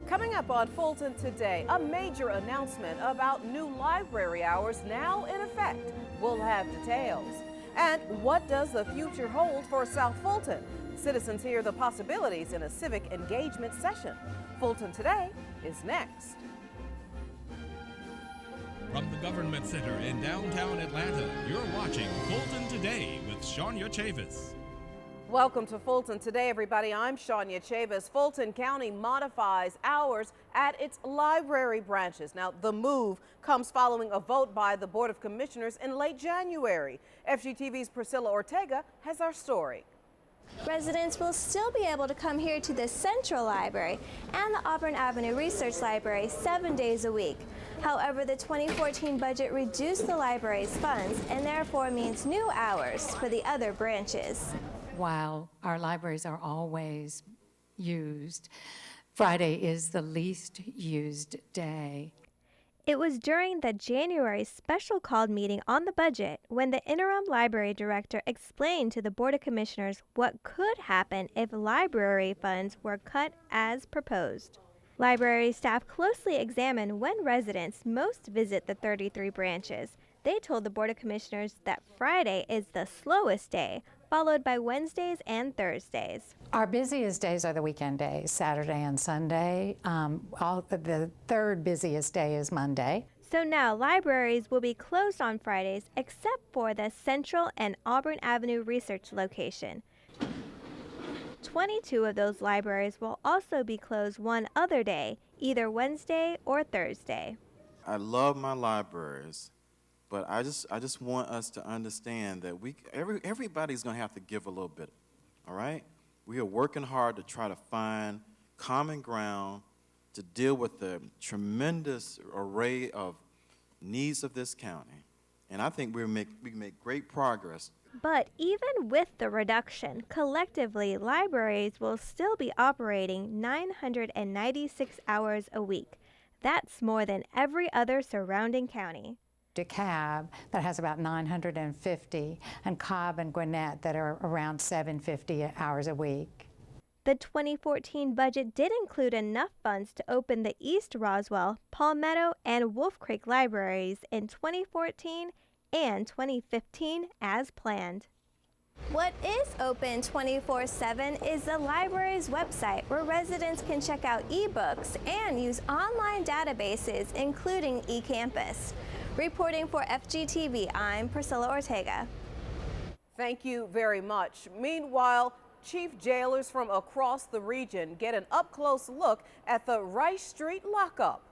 Coming up on Fulton today, a major announcement about new library hours now in effect. We'll have details. And what does the future hold for South Fulton? Citizens hear the possibilities in a civic engagement session. Fulton Today is next. From the Government Center in downtown Atlanta, you're watching Fulton Today with Shania Chavis. Welcome to Fulton Today, everybody. I'm Shania Chavis. Fulton County modifies hours at its library branches. Now, the move comes following a vote by the Board of Commissioners in late January. FGTV's Priscilla Ortega has our story. Residents will still be able to come here to the Central Library and the Auburn Avenue Research Library 7 days a week. However, the 2014 budget reduced the library's funds and therefore means new hours for the other branches. While our libraries are always used, Friday is the least used day. It was during the January special called meeting on the budget when the interim library director explained to the Board of Commissioners what could happen if library funds were cut as proposed. Library staff closely examine when residents most visit the 33 branches. They told the Board of Commissioners that Friday is the slowest day, followed by Wednesdays and Thursdays. Our busiest days are the weekend days, Saturday and Sunday. The third busiest day is Monday. So now libraries will be closed on Fridays except for the Central and Auburn Avenue Research location. 22 of those libraries will also be closed one other day, either Wednesday or Thursday. I love my libraries, but I just want us to understand that everybody's going to have to give a little bit, all right? We are working hard to try to find common ground to deal with the tremendous array of needs of this county. And I think we can make great progress. But even with the reduction, collectively, libraries will still be operating 996 hours a week. That's more than every other surrounding county. DeKalb, that has about 950, and Cobb and Gwinnett that are around 750 hours a week. The 2014 budget did include enough funds to open the East Roswell, Palmetto, and Wolf Creek libraries in 2014 and 2015 as planned. What is open 24/7 is the library's website, where residents can check out ebooks and use online databases, including eCampus. Reporting for FGTV, I'm Priscilla Ortega. Thank you very much. Meanwhile, chief jailers from across the region get an up-close look at the Rice Street lockup.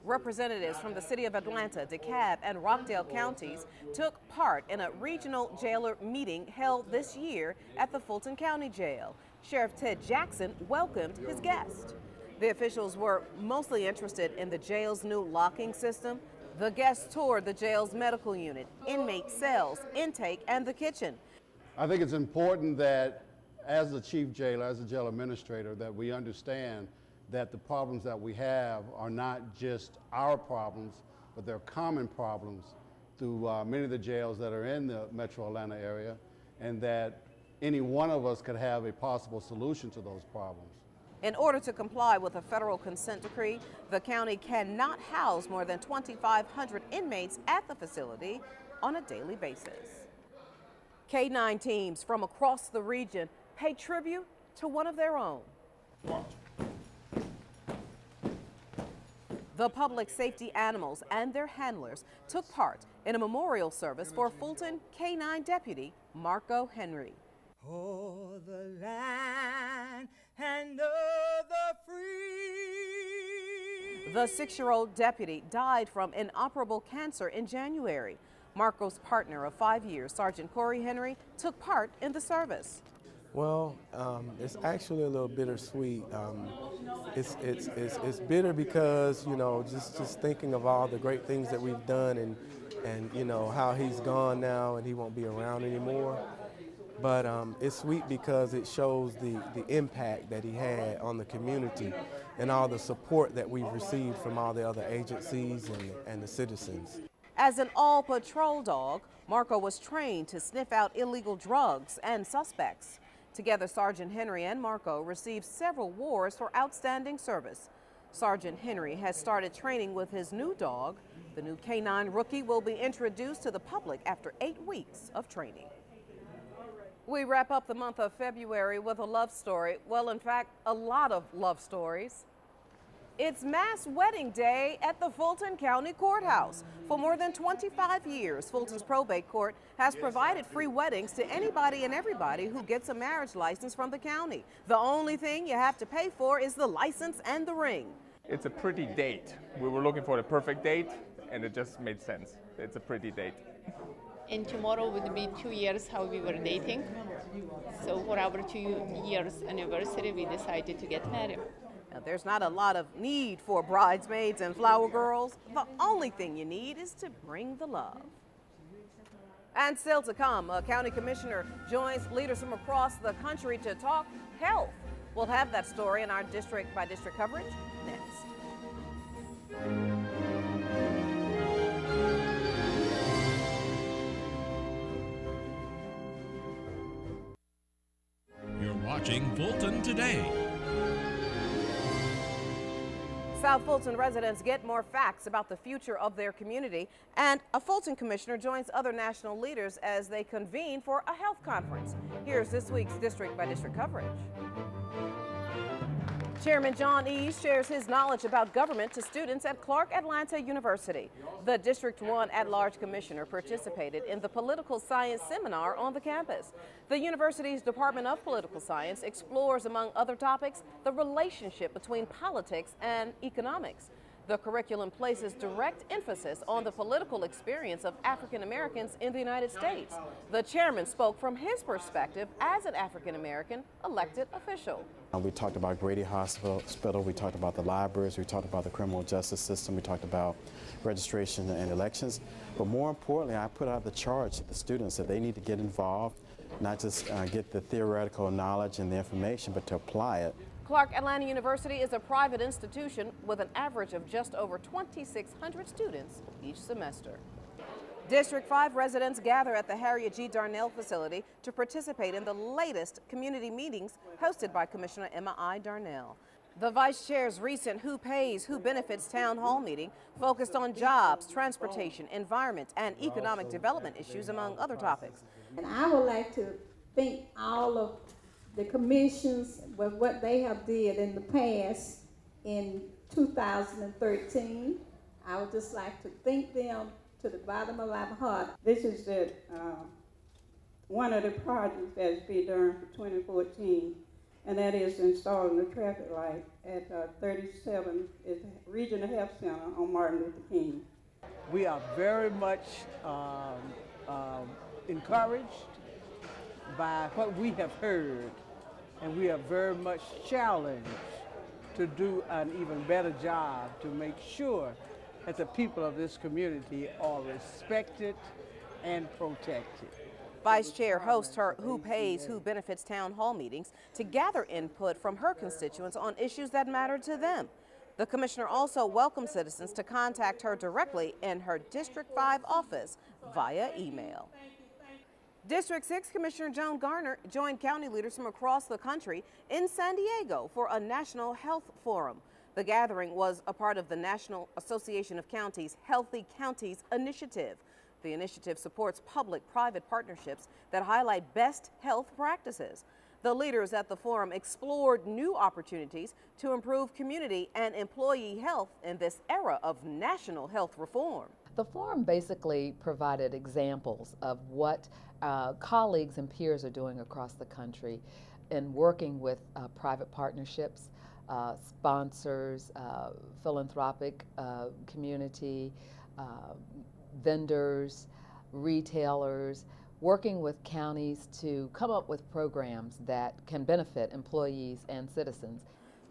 Representatives from the city of Atlanta, DeKalb, and Rockdale counties took part in a regional jailer meeting held this year at the Fulton County Jail. Sheriff Ted Jackson welcomed his guest. The officials were mostly interested in the jail's new locking system. The guests toured the jail's medical unit, inmate cells, intake, and the kitchen. I think it's important that as the chief jailer, as a jail administrator, that we understand that the problems that we have are not just our problems, but they're common problems through many of the jails that are in the metro Atlanta area, and that any one of us could have a possible solution to those problems. In order to comply with a federal consent decree, the county cannot house more than 2,500 inmates at the facility on a daily basis. K-9 teams from across the region pay tribute to one of their own. The public safety animals and their handlers took part in a memorial service for Fulton K-9 deputy Marco Henry. For the land and of the free. The 6-year-old deputy died from inoperable cancer in January. Marco's partner of 5 years, Sergeant Corey Henry, took part in the service. Well, it's actually a little bittersweet. It's bitter because, you know, just thinking of all the great things that we've done and you know, how he's gone now and he won't be around anymore. But it's sweet because it shows the impact that he had on the community and all the support that we've received from all the other agencies and the citizens. As an all-patrol dog, Marco was trained to sniff out illegal drugs and suspects. Together, Sergeant Henry and Marco received several awards for outstanding service. Sergeant Henry has started training with his new dog. The new canine rookie will be introduced to the public after 8 weeks of training. We wrap up the month of February with a love story. Well, in fact, a lot of love stories. It's Mass Wedding Day at the Fulton County Courthouse. For more than 25 years, Fulton's probate court has provided free weddings to anybody and everybody who gets a marriage license from the county. The only thing you have to pay for is the license and the ring. It's a pretty date. We were looking for the perfect date, and it just made sense. It's a pretty date. And tomorrow would be 2 years how we were dating. So for our 2 years anniversary, we decided to get married. Now, there's not a lot of need for bridesmaids and flower girls. The only thing you need is to bring the love. And still to come, a county commissioner joins leaders from across the country to talk health. We'll have that story in our district by district coverage next. You're watching Fulton Today. South Fulton residents get more facts about the future of their community, and a Fulton commissioner joins other national leaders as they convene for a health conference. Here's this week's district by district coverage. Chairman John East shares his knowledge about government to students at Clark Atlanta University. The District 1 at-large commissioner participated in the political science seminar on the campus. The university's Department of Political Science explores, among other topics, the relationship between politics and economics. The curriculum places direct emphasis on the political experience of African Americans in the United States. The chairman spoke from his perspective as an African American elected official. We talked about Grady Hospital, we talked about the libraries, we talked about the criminal justice system, we talked about registration and elections. But more importantly, I put out the charge to the students that they need to get involved, not just get the theoretical knowledge and the information, but to apply it. Clark Atlanta University is a private institution with an average of just over 2,600 students each semester. District 5 residents gather at the Harriet G. Darnell facility to participate in the latest community meetings hosted by Commissioner Emma I. Darnell. The Vice Chair's recent Who Pays, Who Benefits town hall meeting focused on jobs, transportation, environment, and economic development issues, among other topics. And I would like to thank all of the commissions with what they have did in the past in 2013. I would just like to thank them to the bottom of my heart. This is one of the projects that's been done for 2014, and that is installing the traffic light at 37 is Regional Health Center on Martin Luther King. We are very much encouraged by what we have heard, and we are very much challenged to do an even better job to make sure that the people of this community are respected and protected. Vice Chair hosts her Who Pays, Who Benefits town hall meetings to gather input from her constituents on issues that matter to them. The commissioner also welcomes citizens to contact her directly in her District 5 office via email. District 6 Commissioner Joan Garner joined county leaders from across the country in San Diego for a national health forum. The gathering was a part of the National Association of Counties Healthy Counties initiative. The initiative supports public-private partnerships that highlight best health practices. The leaders at the forum explored new opportunities to improve community and employee health in this era of national health reform. The forum basically provided examples of what colleagues and peers are doing across the country in working with private partnerships, sponsors, philanthropic community, vendors, retailers, working with counties to come up with programs that can benefit employees and citizens.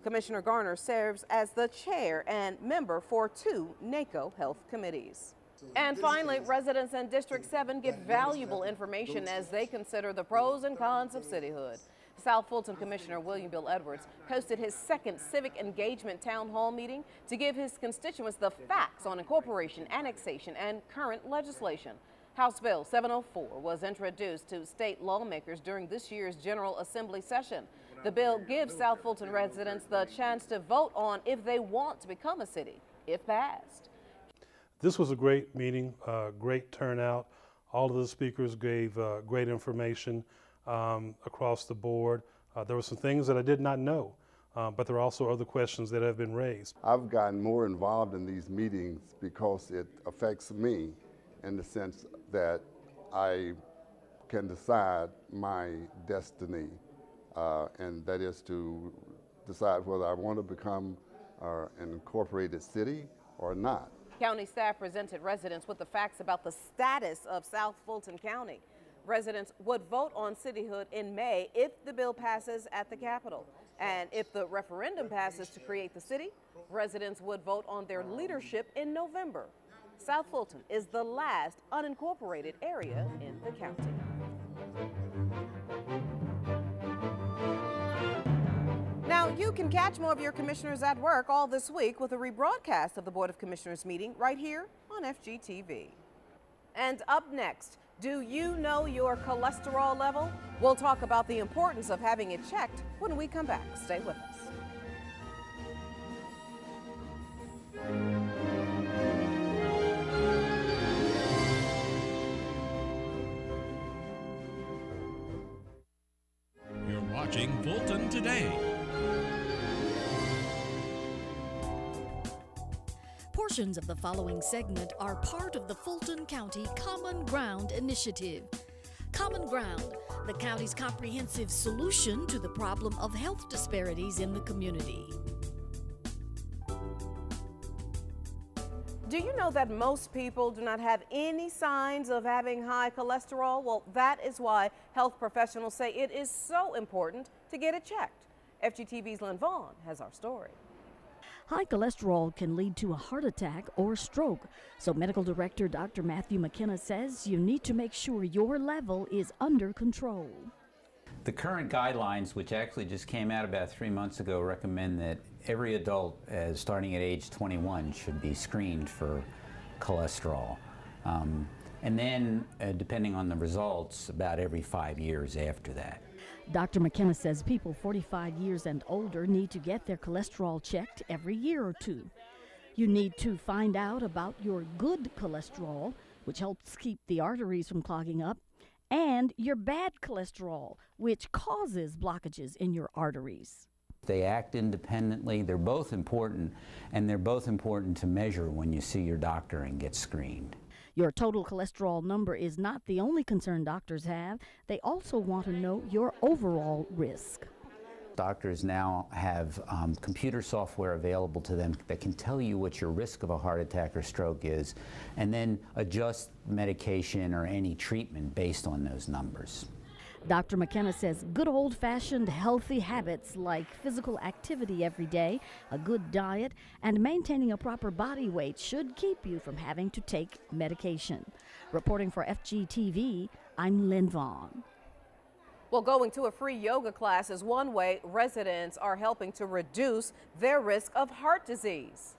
Commissioner Garner serves as the chair and member for 2 NACO health committees. And finally, residents in District 7 get valuable information as they consider the pros and cons of cityhood. South Fulton Commissioner William Bill Edwards hosted his second civic engagement town hall meeting to give his constituents the facts on incorporation, annexation, and current legislation. House Bill 704 was introduced to state lawmakers during this year's General Assembly session. The bill gives South Fulton residents the chance to vote on if they want to become a city, if passed. This was a great meeting, great turnout. All of the speakers gave great information across the board. There were some things that I did not know, but there are also other questions that have been raised. I've gotten more involved in these meetings because it affects me in the sense that I can decide my destiny, and that is to decide whether I want to become an incorporated city or not. County staff presented residents with the facts about the status of South Fulton County. Residents would vote on cityhood in May if the bill passes at the Capitol. And if the referendum passes to create the city, residents would vote on their leadership in November. South Fulton is the last unincorporated area in the county. Now, you can catch more of your commissioners at work all this week with a rebroadcast of the Board of Commissioners meeting right here on FGTV. And up next, do you know your cholesterol level? We'll talk about the importance of having it checked when we come back. Stay with us. You're watching Fulton Today. Portions of the following segment are part of the Fulton County Common Ground Initiative. Common Ground, the county's comprehensive solution to the problem of health disparities in the community. Do you know that most people do not have any signs of having high cholesterol? Well, that is why health professionals say it is so important to get it checked. FGTV's Lynn Vaughn has our story. High cholesterol can lead to a heart attack or stroke, so Medical Director Dr. Matthew McKenna says you need to make sure your level is under control. The current guidelines, which actually just came out about 3 months ago, recommend that every adult starting at age 21 should be screened for cholesterol. And then, depending on the results, about every 5 years after that. Dr. McKenna says people 45 years and older need to get their cholesterol checked every year or two. You need to find out about your good cholesterol, which helps keep the arteries from clogging up, and your bad cholesterol, which causes blockages in your arteries. They act independently. They're both important, and they're both important to measure when you see your doctor and get screened. Your total cholesterol number is not the only concern doctors have. They also want to know your overall risk. Doctors now have computer software available to them that can tell you what your risk of a heart attack or stroke is, and then adjust medication or any treatment based on those numbers. Dr. McKenna says good old-fashioned healthy habits like physical activity every day, a good diet, and maintaining a proper body weight should keep you from having to take medication. Reporting for FGTV, I'm Lynn Vaughn. Well, going to a free yoga class is one way residents are helping to reduce their risk of heart disease.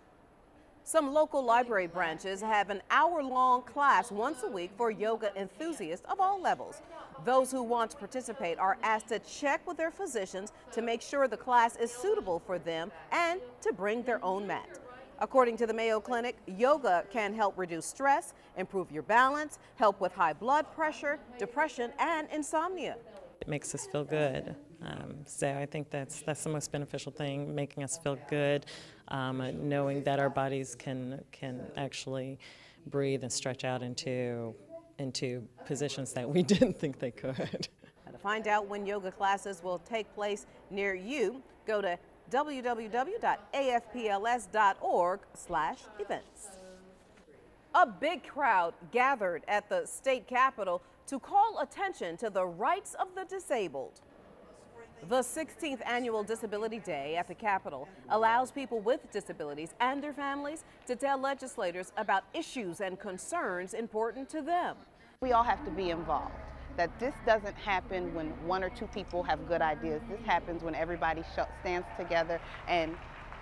Some local library branches have an hour-long class once a week for yoga enthusiasts of all levels. Those who want to participate are asked to check with their physicians to make sure the class is suitable for them and to bring their own mat. According to the Mayo Clinic, yoga can help reduce stress, improve your balance, help with high blood pressure, depression, and insomnia. It makes us feel good. So I think that's the most beneficial thing, making us feel good, knowing that our bodies can actually breathe and stretch out into positions that we didn't think they could. Now, to find out when yoga classes will take place near you, go to www.afpls.org/events. A big crowd gathered at the state capitol to call attention to the rights of the disabled. The 16th Annual Disability Day at the Capitol allows people with disabilities and their families to tell legislators about issues and concerns important to them. We all have to be involved. That this doesn't happen when one or two people have good ideas. This happens when everybody stands together and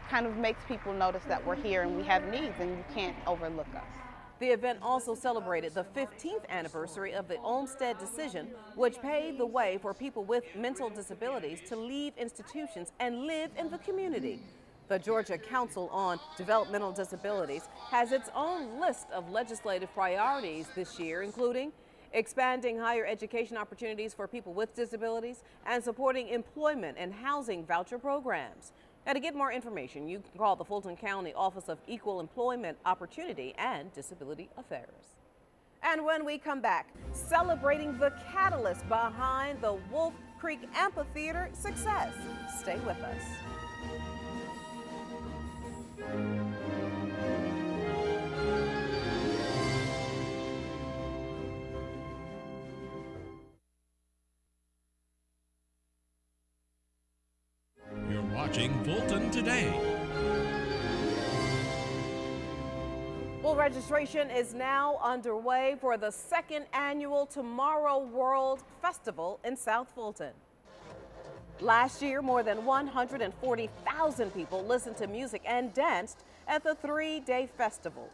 kind of makes people notice that we're here and we have needs and you can't overlook us. The event also celebrated the 15th anniversary of the Olmstead decision, which paved the way for people with mental disabilities to leave institutions and live in the community. The Georgia Council on Developmental Disabilities has its own list of legislative priorities this year, including expanding higher education opportunities for people with disabilities and supporting employment and housing voucher programs. Now, to get more information, you can call the Fulton County Office of Equal Employment Opportunity and Disability Affairs. And when we come back, celebrating the catalyst behind the Wolf Creek Amphitheater success. Stay with us. You're watching Fulton Today. Well, registration is now underway for the second annual Tomorrowworld Festival in South Fulton. Last year, more than 140,000 people listened to music and danced at the three-day festival.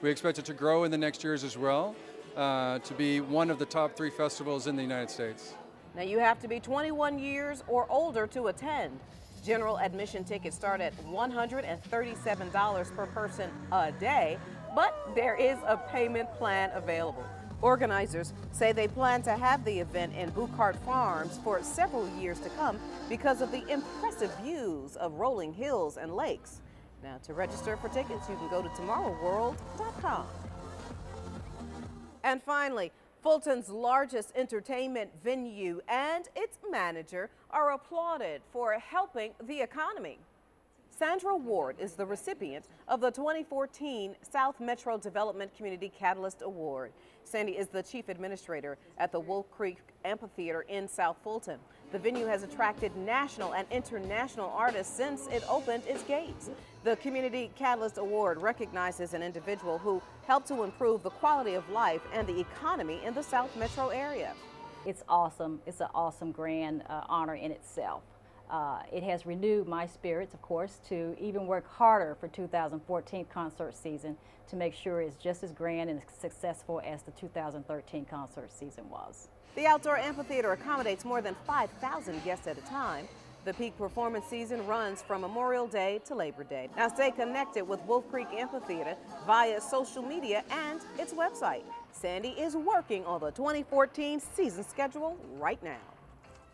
We expect it to grow in the next years as well, to be one of the top 3 festivals in the United States. Now, you have to be 21 years or older to attend. General admission tickets start at $137 per person a day, but there is a payment plan available. Organizers say they plan to have the event in Buckhart Farms for several years to come because of the impressive views of rolling hills and lakes. Now, to register for tickets, you can go to tomorrowworld.com. And finally, Fulton's largest entertainment venue and its manager are applauded for helping the economy. Sandra Ward is the recipient of the 2014 South Metro Development Community Catalyst Award. Sandy is the chief administrator at the Wolf Creek Amphitheater in South Fulton. The venue has attracted national and international artists since it opened its gates. The Community Catalyst Award recognizes an individual who helped to improve the quality of life and the economy in the South Metro area. It's awesome. It's an awesome grand honor in itself. It has renewed my spirits, of course, to even work harder for 2014 concert season to make sure it's just as grand and successful as the 2013 concert season was. The outdoor amphitheater accommodates more than 5,000 guests at a time. The peak performance season runs from Memorial Day to Labor Day. Now, stay connected with Wolf Creek Amphitheater via social media and its website. Sandy is working on the 2014 season schedule right now.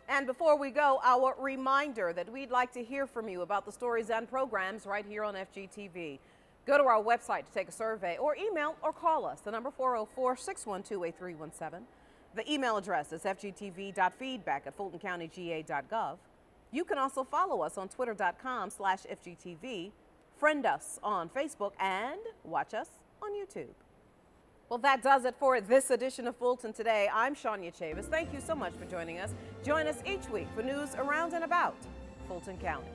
And before we go, our reminder that we'd like to hear from you about the stories and programs right here on FGTV. Go to our website to take a survey or email or call us. The number 404-612-8317. The email address is fgtv.feedback@fultoncountyga.gov. You can also follow us on twitter.com/FGTV, friend us on Facebook, and watch us on YouTube. Well, that does it for this edition of Fulton Today. I'm Shania Chavis. Thank you so much for joining us. Join us each week for news around and about Fulton County.